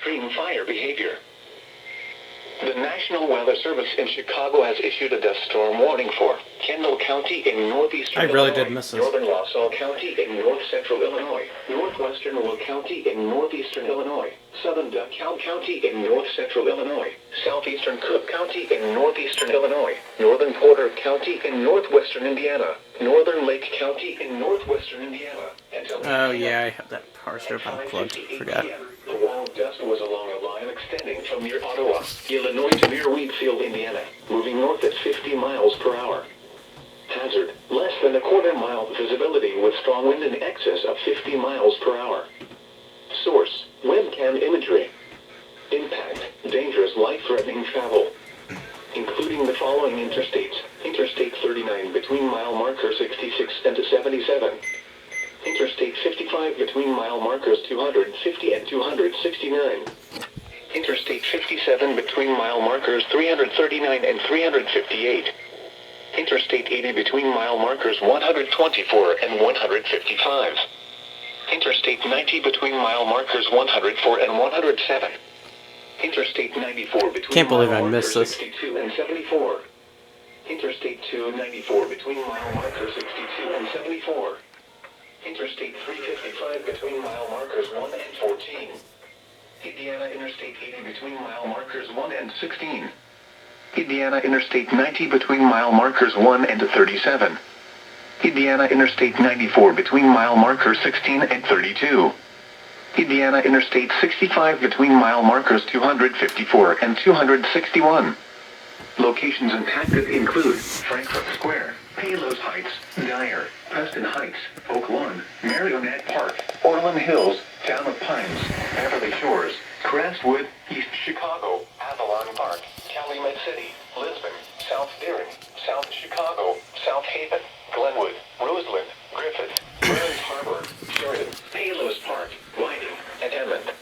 extreme fire behavior. The National Weather Service in Chicago has issued a dust storm warning for Kendall County in northeastern I really Illinois, did miss this. northern Salle County in north-central Illinois, northwestern Will County in northeastern Illinois, southern DeKalb County in north-central Illinois, southeastern Cook County in northeastern Illinois, northern Porter County in northwestern Indiana, northern Lake County in northwestern Indiana. Oh yeah, I have that power strip unplugged. Forgot. The wall of dust was along a line extending from near Ottawa, Illinois to near Wheatfield, Indiana, moving north at 50 miles per hour. Hazard, less than a quarter-mile visibility with strong wind in excess of 50 miles per hour. Source, webcam imagery. Impact, dangerous life-threatening travel, including the following interstates. Interstate 39 between mile marker 66 and 77. Interstate 55 between mile markers 250 and 269. Interstate 57 between mile markers 339 and 358. Interstate 80 between mile markers 124 and 155. Interstate 90 between mile markers 104 and 107. Interstate 94 between Can't believe mile I missed markers this. 62 and 74. Interstate 294 between mile markers 62 and 74. Interstate 355 between mile markers 1 and 14. Indiana Interstate 80 between mile markers 1 and 16. Indiana Interstate 90 between mile markers 1 and 37. Indiana Interstate 94 between mile markers 16 and 32. Indiana Interstate 65 between mile markers 254 and 261. Locations impacted include Frankfurt Square, Palos Heights, Dyer, Preston Heights, Oak Lawn, Marionette Park, Orland Hills, Town of Pines, Beverly Shores, Crestwood, East Chicago, Avalon Park, Calumet City, Lisbon, South Deering, South Chicago, South Haven, Glenwood, Roseland, Griffith, Burns Harbor, Sheridan, Palos Park, Whiting, and Hammond.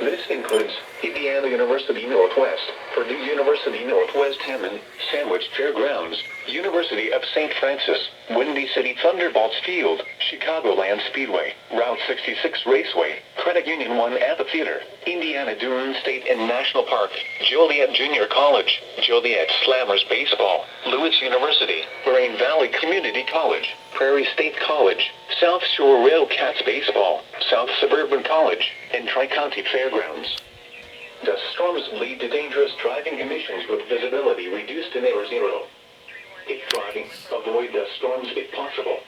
This includes Indiana University Northwest, Purdue University Northwest Hammond, Sandwich Fairgrounds, University of St. Francis, Windy City Thunderbolts Field, Chicagoland Speedway, Route 66 Raceway, Credit Union 1 Amphitheater, Indiana Dunes State and National Park, Joliet Junior College, Joliet Slammers Baseball, Lewis University, Moraine Valley Community College, Prairie State College, South Shore Railcats Baseball, South Suburban College, and Tri-County Fairgrounds. Dust storms lead to dangerous driving conditions with visibility reduced to near zero. If driving, avoid dust storms if possible.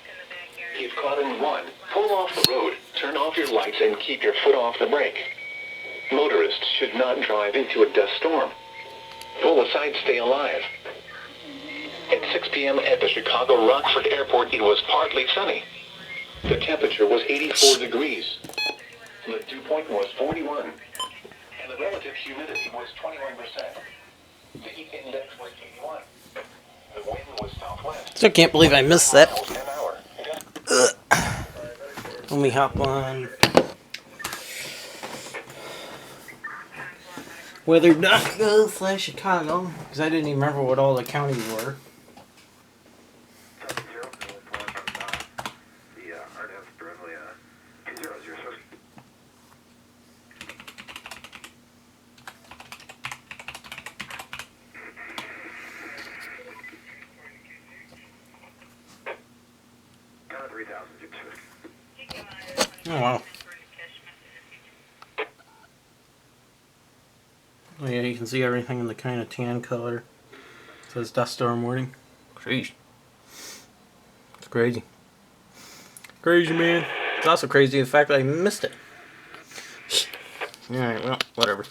If caught in one, pull off the road, turn off your lights and keep your foot off the brake. Motorists should not drive into a dust storm. Pull aside, stay alive. At 6 p.m. at the Chicago Rockford Airport, it was partly sunny. The temperature was 84 degrees. The dew point was 41. And the relative humidity was 21%. The heat index was 81. The wind was southwest. So I can't believe I missed that. Let me hop on weather.go/Chicago, because I didn't even remember what all the counties were. Oh wow. Oh yeah, you can see everything in the kind of tan color. It says dust storm warning. Crazy. It's crazy. Crazy, man. It's also crazy the fact that I missed it. Alright, well, whatever.